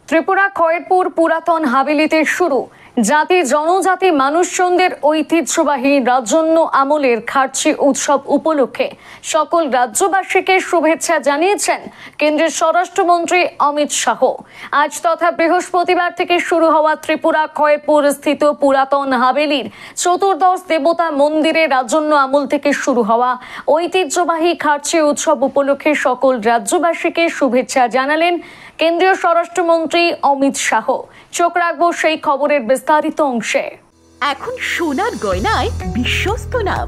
ত্রিপুরা খয়েরপুর পুরাতন হাভেলিতে শুরু জাতি জনজাতি মানুষজনদের ঐতিহ্যবাহী রাজন্য আমলের খার্চি উৎসব উপলক্ষে সকল রাজ্যবাসীকে শুভেচ্ছা জানিয়েছেন কেন্দ্রের স্বরাষ্ট্রমন্ত্রী অমিত শাহ। আজ তথা বৃহস্পতিবার থেকে শুরু হওয়া ত্রিপুরা খয়েরপুর স্থিত পুরাতন হাভেলির চতুর্দশ দেবতা মন্দিরে রাজন্য আমল থেকে শুরু হওয়া ঐতিহ্যবাহী খার্চি উৎসব উপলক্ষে সকল রাজ্যবাসীকে শুভেচ্ছা জানালেন কেন্দ্রীয় স্বরাষ্ট্রমন্ত্রী অমিত শাহ। চোখ রাখবো সেই খবরের বিস্তারিত অংশে। এখন সোনার গয়নায় বিশ্বস্ত নাম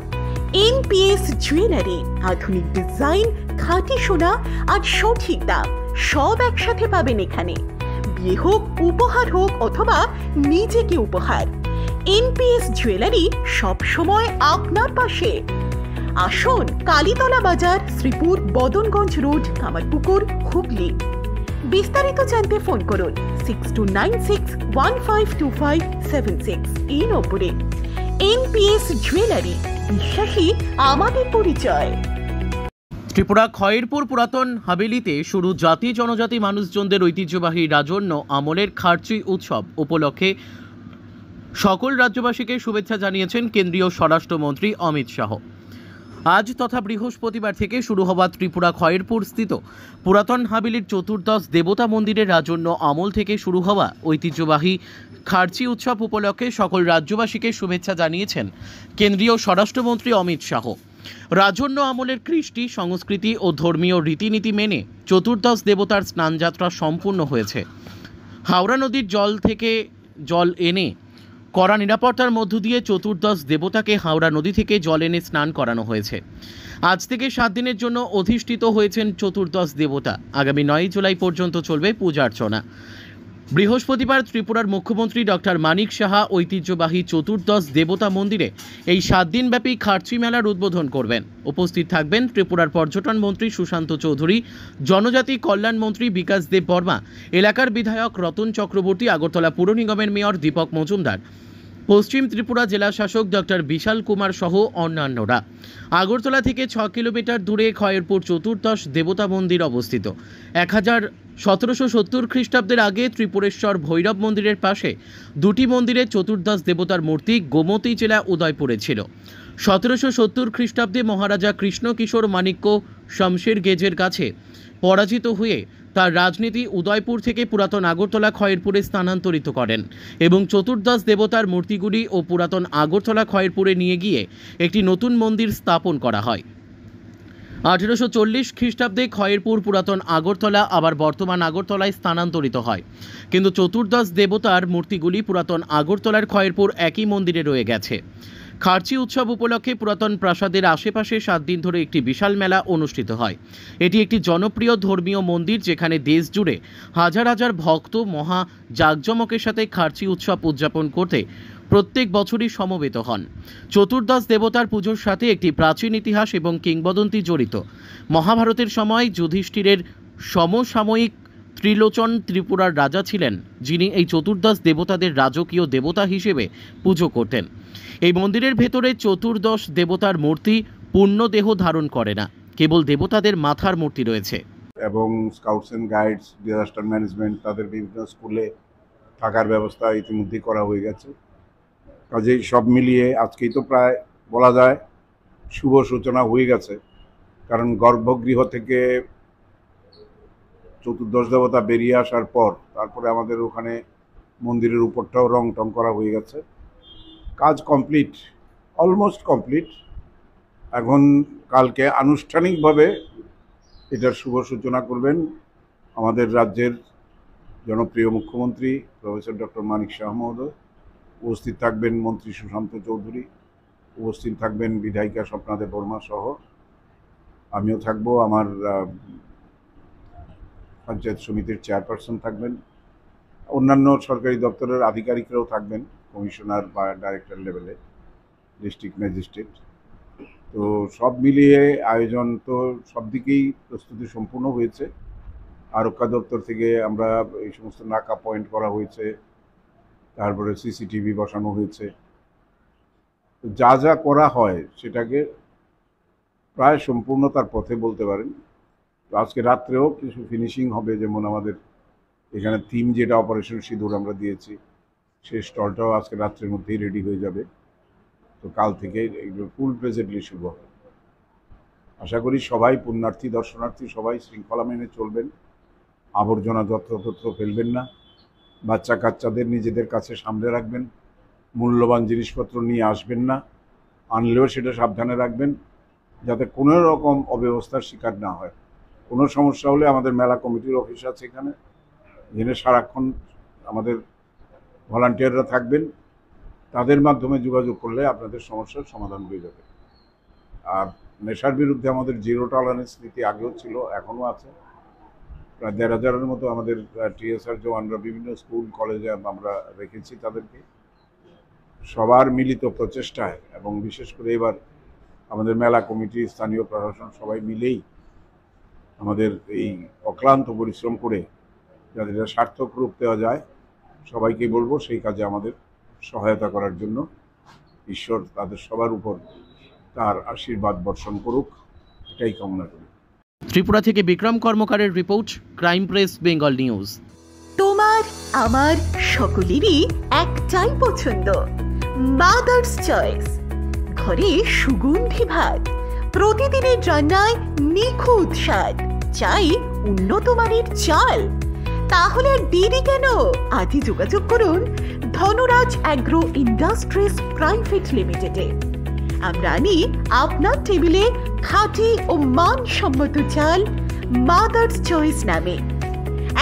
এনপিএস জুয়েলারি। আধুনিক ডিজাইন, খাঁটি সোনা আর সঠিক দাম সব একসাথে পাবেন এখানে। বিয়ে হোক, উপহার হোক অথবা নিজেকে উপহার, এনপিএস জুয়েলারি সব সময় আপনার পাশে। আসুন, কালীতলা বাজার, শ্রীপুর, বদনগঞ্জ রোড, কামারপুকুর, হুগলি। বিস্তারিত জানতে ফোন করুন 6296152576 এই নম্বরে। এনপিএস জুয়েলারি, বিশ্বাসী আমাদের পরিচয়। ত্রিপুরা খয়েরপুর পুরাতন হাভেলিতে শুরু জাতি জনজাতি মানুষজনদের ঐতিহ্যবাহী রাজন্য আমলের খার্চি উৎসব উপলক্ষে সকল রাজ্যবাসীকে শুভেচ্ছা জানিয়েছেন কেন্দ্রীয় স্বরাষ্ট্রমন্ত্রী অমিত শাহ। আজ তথা বৃহস্পতিবার থেকে শুরু হওয়া ত্রিপুরা খয়েরপুর স্থিত পুরাতন হাভেলির চতুর্দশ দেবতা মন্দিরের রাজন্য আমল থেকে শুরু হওয়া ঐতিহ্যবাহী খার্চি উৎসব উপলক্ষে সকল রাজ্যবাসীকে শুভেচ্ছা জানিয়েছেন কেন্দ্রীয় স্বরাষ্ট্রমন্ত্রী অমিত শাহ। রাজন্য আমলের কৃষ্টি, সংস্কৃতি ও ধর্মীয় রীতিনীতি মেনে চতুর্দশ দেবতার স্নানযাত্রা সম্পূর্ণ হয়েছে। হাওড়া নদীর জল থেকে জল এনে কড়া নিরাপত্তার মধ্য দিয়ে চতুর্দশ দেবতাকে হাওড়া নদী থেকে জল এনে স্নান করানো হয়েছে। আজ থেকে 7 দিনের জন্য অধিষ্ঠিত হয়েছেন চতুর্দশ দেবতা। আগামী 9 জুলাই পর্যন্ত চলবে পূজা অর্চনা। বৃহস্পতিবার ত্রিপুরার মুখ্যমন্ত্রী ডক্টর মানিক সাহা ঐতিহ্যবাহী চতুর্দশ দেবতা মন্দিরে এই 7 দিনব্যাপী খার্চি মেলার উদ্বোধন করবেন। উপস্থিত থাকবেন ত্রিপুরার পর্যটন মন্ত্রী সুশান্ত চৌধুরী, জনজাতি কল্যাণ মন্ত্রী বিকাশ দেব বর্মা, এলাকার বিধায়ক রতন চক্রবর্তী, আগরতলা পুর নিগমের মেয়র দীপক মজুমদার, পশ্চিম ত্রিপুরা জেলা শাসক ডক্টর বিশাল কুমার সহ অন্যান্যরা। আগরতলা থেকে 6 কিলোমিটার দূরে খয়েরপুর চতুর্দশ দেবতা মন্দির অবস্থিত। 1770 খ্রিস্টাব্দের আগে ত্রিপুরেশ্বর ভৈরব মন্দিরের পাশে 2টি মন্দিরে চতুর্দশ দেবতার মূর্তি গোমতী জেলা উদয়পুরে ছিল। 1770 খ্রিস্টাব্দে মহারাজা কৃষ্ণ কিশোর মাণিক্য শমশের গেজের কাছে পরাজিত হয়ে তার রাজনীতি উদয়পুর থেকে পুরাতন আগরতলা খয়েরপুরে স্থানান্তরিত করেন এবং চতুর্দশ দেবতার মূর্তিগুলি ও পুরাতন আগরতলা খয়েরপুরে নিয়ে গিয়ে একটি নতুন মন্দির স্থাপন করা হয়। 1840 খ্রিস্টাব্দে খয়েরপুর পুরাতন আগরতলা আবার বর্তমান আগরতলায় স্থানান্তরিত হয়, কিন্তু চতুর্দশ দেবতার মূর্তিগুলি পুরাতন আগরতলার খয়েরপুর একই মন্দিরে রয়ে গেছে। খার্চি উৎসব উপলক্ষে পুরাতন প্রাসাদের আশেপাশে 7 দিন ধরে একটি বিশাল মেলা অনুষ্ঠিত হয়। এটি একটি জনপ্রিয় ধর্মীয় মন্দির যেখানে দেশ জুড়ে হাজার হাজার ভক্ত মহা জাঁকজমকের সাথে খার্চি উৎসব উদযাপন করতে প্রত্যেক বছরই সমবেত হন। চতুর্দশ দেবতার পুজোর সাথে একটি প্রাচীন ইতিহাস এবং কিংবদন্তি জড়িত। মহাভারতের সময় যুধিষ্ঠিরের সমসাময়িক ত্রিলোচন ত্রিপুরার রাজা ছিলেন, যিনি এই চতুর্দশ দেবতাদের রাজকীয় দেবতা হিসেবে পুজো করতেন। এই মন্দিরের ভেতরে চতুর্দশ দেবতার মূর্তি পূর্ণ দেহ ধারণ করে না, কেবল দেবতাদের মাথার মূর্তি রয়েছে। এবং scouts and guides, disaster management, তাদের বিভিন্ন স্কুলে থাকার ব্যবস্থা ইতিমধ্যেই করা হয়ে গেছে। কাজেই সব মিলিয়ে আজকেই তো প্রায় বলা যায় শুভ সূচনা হয়ে গেছে, কারণ গর্ভগৃহ থেকে চতুর্দশ দেবতা বেরিয়ে আসার পর তারপরে আমাদের ওখানে মন্দিরের উপরটাও রং টং করা হয়ে গেছে। কাজ কমপ্লিট, অলমোস্ট কমপ্লিট। এখন কালকে আনুষ্ঠানিকভাবে এটার শুভ সূচনা করবেন আমাদের রাজ্যের জনপ্রিয় মুখ্যমন্ত্রী প্রফেসর ডক্টর মানিক শাহ মহোদয়। উপস্থিত থাকবেন মন্ত্রী সুশান্ত চৌধুরী, উপস্থিত থাকবেন বিধায়িকা স্বপ্নাদেব বর্মা সহ আমিও থাকবো, আমার পঞ্চায়েত সমিতির চেয়ারপারসন থাকবেন, অন্যান্য সরকারি দপ্তরের আধিকারিকরাও থাকবেন, কমিশনার বা ডাইরেক্টর লেভেলে, ডিস্ট্রিক্ট ম্যাজিস্ট্রেট। তো সব মিলিয়ে আয়োজন তো সব দিকেই প্রস্তুতি সম্পূর্ণ হয়েছে। আরক্ষা দপ্তর থেকে আমরা এই সমস্ত নাকা পয়েন্ট করা হয়েছে, তারপরে সিসিটিভি বসানো হয়েছে। যা যা করা হয় সেটাকে প্রায় সম্পূর্ণতার পথে বলতে পারেন। তো আজকে রাত্রেও কিছু ফিনিশিং হবে, যেমন আমাদের এখানে থিম যেটা অপারেশন সিঁদুর আমরা দিয়েছি, সেই স্টলটাও আজকে রাত্রের মধ্যেই রেডি হয়ে যাবে। তো কাল থেকে এগুলো ফুল প্রেজেন্টলি শুরু হবে। আশা করি সবাই পুণ্যার্থী দর্শনার্থী সবাই শৃঙ্খলা মেনে চলবেন, আবর্জনা যত্রতত্র ফেলবেন না, বাচ্চা কাচ্চাদের নিজেদের কাছে সামলে রাখবেন, মূল্যবান জিনিসপত্র নিয়ে আসবেন না, আনলেও সেটা সাবধানে রাখবেন যাতে কোনো রকম অব্যবস্থার শিকার না হয়। কোনো সমস্যা হলে আমাদের মেলা কমিটির অফিস আছে এখানে, যেখানে সারাক্ষণ আমাদের ভলান্টিয়াররা থাকবেন, তাদের মাধ্যমে যোগাযোগ করলে আপনাদের সমস্যার সমাধান হয়ে যাবে। আর নেশার বিরুদ্ধে আমাদের জিরো টলারেন্স নীতি আগেও ছিল, এখনও আছে। প্রায় ১,৫০০-এর মতো আমাদের টিএসআর জওয়ানরা বিভিন্ন স্কুল কলেজে আমরা রেখেছি তাদেরকে। সবার মিলিত প্রচেষ্টায় এবং বিশেষ করে এবার আমাদের মেলা কমিটি, স্থানীয় প্রশাসন সবাই মিলেই আমাদের এই অক্লান্ত পরিশ্রম করে যাতে এটা সার্থক রূপ দেওয়া যায়, সবাইকে বলবো সেই কাজে আমাদের সহায়তা করার জন্য। ঈশ্বর তাদের সবার উপর তার আশীর্বাদ বর্ষণ করুক, এটাই কামনা করি। ত্রিপুরা থেকে বিক্রম কর্মকারের report, crime press Bengal news. তোমার আমার সকলেরই একটাই পছন্দ, মাদার্স চয়েস। ঘরে সুগন্ধি ভাত, প্রতিদিনের রান্নায় নিখুঁত স্বাদ, চাই উন্নত মানের চাল। তাহলে আর দেরি কেন? আজই যোগাযোগ করুন ধনরাজ অ্যাগ্রো ইন্ডাস্ট্রিজ প্রাইভেট লিমিটেডে। আমরা আনি আপনার টেবিলে খাঁটি ও মানসম্মত চাল মাদার্স চয়েস নামে।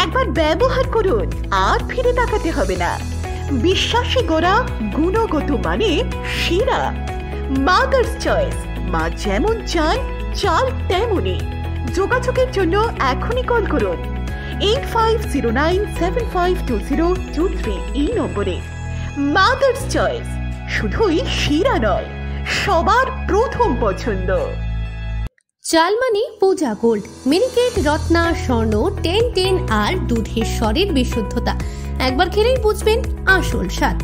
একবার ব্যবহার করুন, আর ফিরে তাকাতে হবে না। বিশ্বাসী গড়া, গুণগত মানে সেরা মাদার্স চয়েস। মা যেমন চান, চাল তেমনই। যোগাযোগের জন্য এখনই কল করুন 8509752023 এই নম্বরে। মাদার্স চয়েস শুধুই সেরা নয়, সবার প্রথম পছন্দ। চালমানি পূজা গোল্ড, মিনিকেট, রত্না, স্বর্ণ 1010 আর দুধের স্বরের বিশুদ্ধতা। একবার খেলেই বুঝবেন আসল স্বাদ।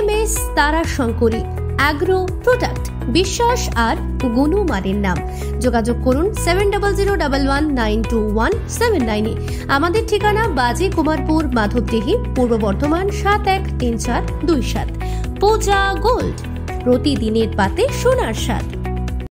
MS তারা শঙ্করী অ্যাগ্রো প্রোডাক্ট, বিশ্বাস আর গুণমানের নাম। যোগাযোগ করুন 7001192179 এ। আমাদের ঠিকানা বাজে কুমারপুর, মাধবদেহি, পূর্ব বর্ধমান 713427। পূজা গোল্ড, প্রতিদিনের পাতে সোনার স্বাদ।